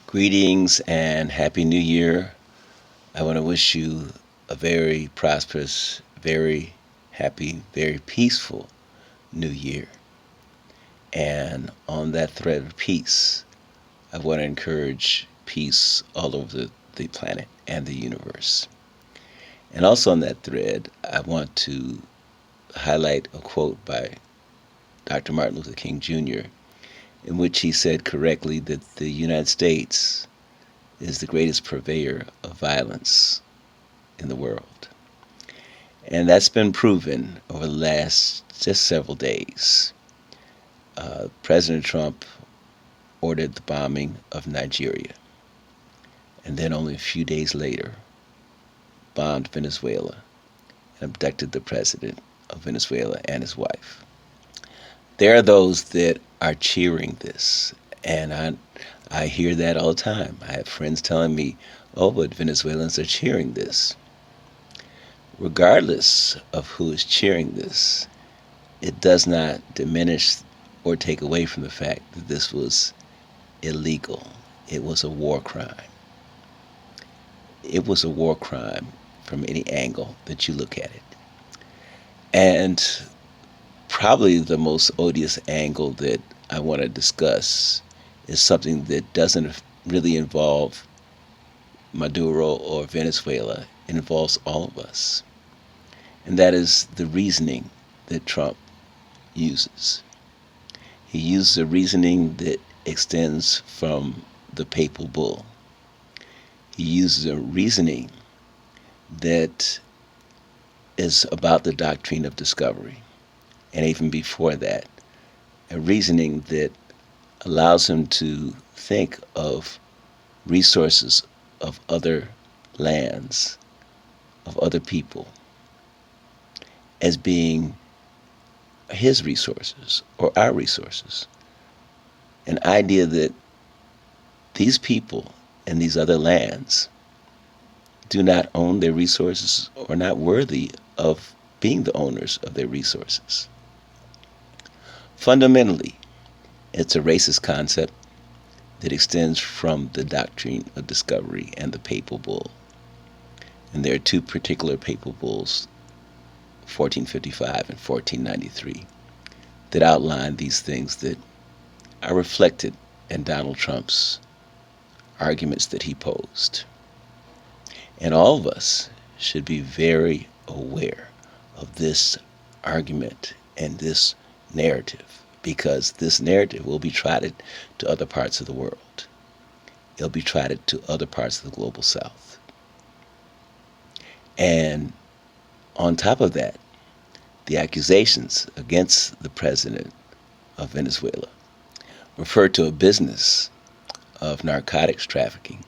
Greetings and Happy New Year. I want to wish you a very prosperous, very happy, very peaceful New Year. And on that thread of peace, I want to encourage peace all over the planet and the universe. And also on that thread, I want to highlight a quote by Dr. Martin Luther King Jr., in which he said correctly that the United States is the greatest purveyor of violence in the world. And that's been proven over the last just several days. President Trump ordered the bombing of Nigeria, and then only a few days later bombed Venezuela and abducted the president of Venezuela and his wife. There are those that are cheering this, and I hear that all the time. I have friends telling me, oh, but Venezuelans are cheering this. Regardless of who is cheering this, it does not diminish or take away from the fact that this was illegal. It was a war crime. It was a war crime from any angle that you look at it. And probably the most odious angle that I want to discuss is something that doesn't really involve Maduro or Venezuela. It involves all of us. And that is the reasoning that Trump uses. He uses a reasoning that extends from the papal bull. He uses a reasoning that is about the doctrine of discovery. And even before that, a reasoning that allows him to think of resources of other lands, of other people, as being his resources or our resources. An idea that these people and these other lands do not own their resources or are not worthy of being the owners of their resources. Fundamentally, it's a racist concept that extends from the doctrine of discovery and the papal bull. And there are two particular papal bulls, 1455 and 1493, that outline these things that are reflected in Donald Trump's arguments that he posed. And all of us should be very aware of this argument and this narrative, because this narrative will be trotted to other parts of the world. It'll be trotted to other parts of the global south. And on top of that, the accusations against the president of Venezuela refer to a business of narcotics trafficking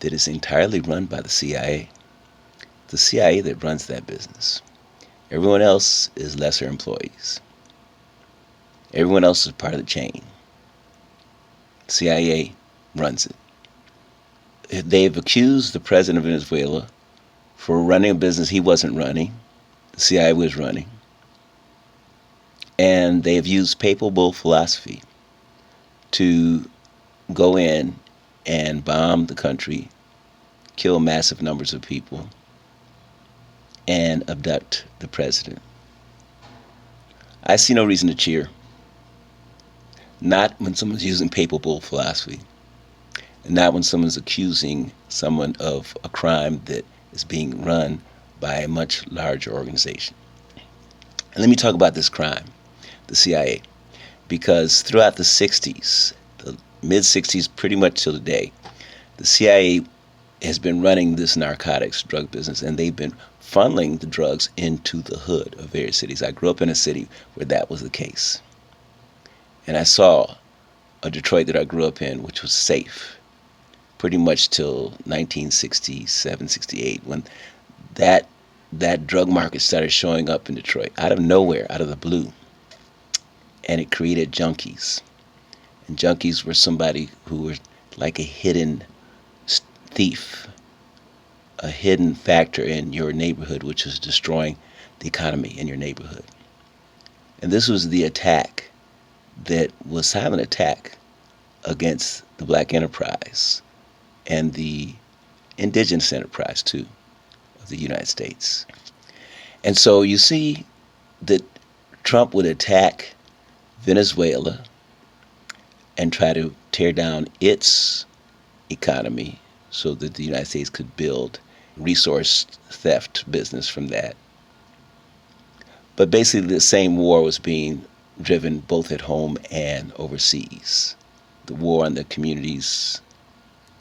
that is entirely run by the CIA. The CIA that runs that business. Everyone else is lesser employees. Everyone else is part of the chain. CIA runs it. They've accused the president of Venezuela for running a business he wasn't running. The CIA was running. And they have used papal bull philosophy to go in and bomb the country, kill massive numbers of people, and abduct the president. I see no reason to cheer. Not when someone's using papal bull philosophy, and not when someone's accusing someone of a crime that is being run by a much larger organization. And let me talk about this crime, the CIA, because throughout the 60s, the mid-60s, pretty much till today, the CIA has been running this narcotics drug business, and they've been funneling the drugs into the hood of various cities. I grew up in a city where that was the case. And I saw a Detroit that I grew up in, which was safe, pretty much till 1967, 68, when that drug market started showing up in Detroit, out of nowhere, out of the blue. And it created junkies. And junkies were somebody who were like a hidden thief, a hidden factor in your neighborhood, which was destroying the economy in your neighborhood. And this was the attack that was silent attack against the black enterprise and the indigenous enterprise, too, of the United States. And so you see that Trump would attack Venezuela and try to tear down its economy so that the United States could build resource theft business from that. But basically the same war was being driven both at home and overseas. The war on the communities,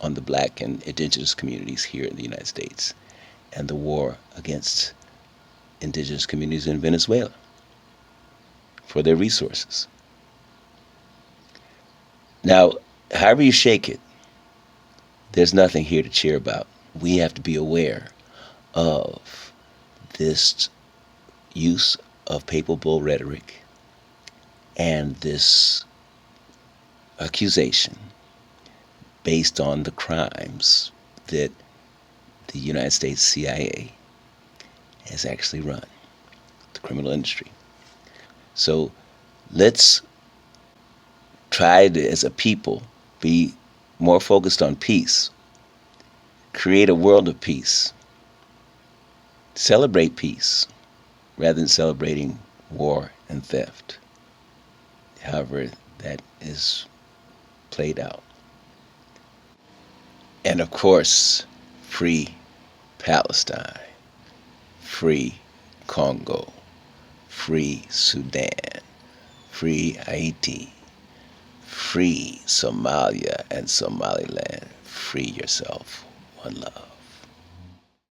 on the black and indigenous communities here in the United States, and the war against indigenous communities in Venezuela for their resources. Now, however you shake it, there's nothing here to cheer about. We have to be aware of this use of papal bull rhetoric and this accusation based on the crimes that the United States CIA has actually run, the criminal industry. So let's try to, as a people, be more focused on peace, create a world of peace, celebrate peace rather than celebrating war and theft, however that is played out. And of course, free Palestine, free Congo, free Sudan, free Haiti, free Somalia and Somaliland. Free yourself. One love.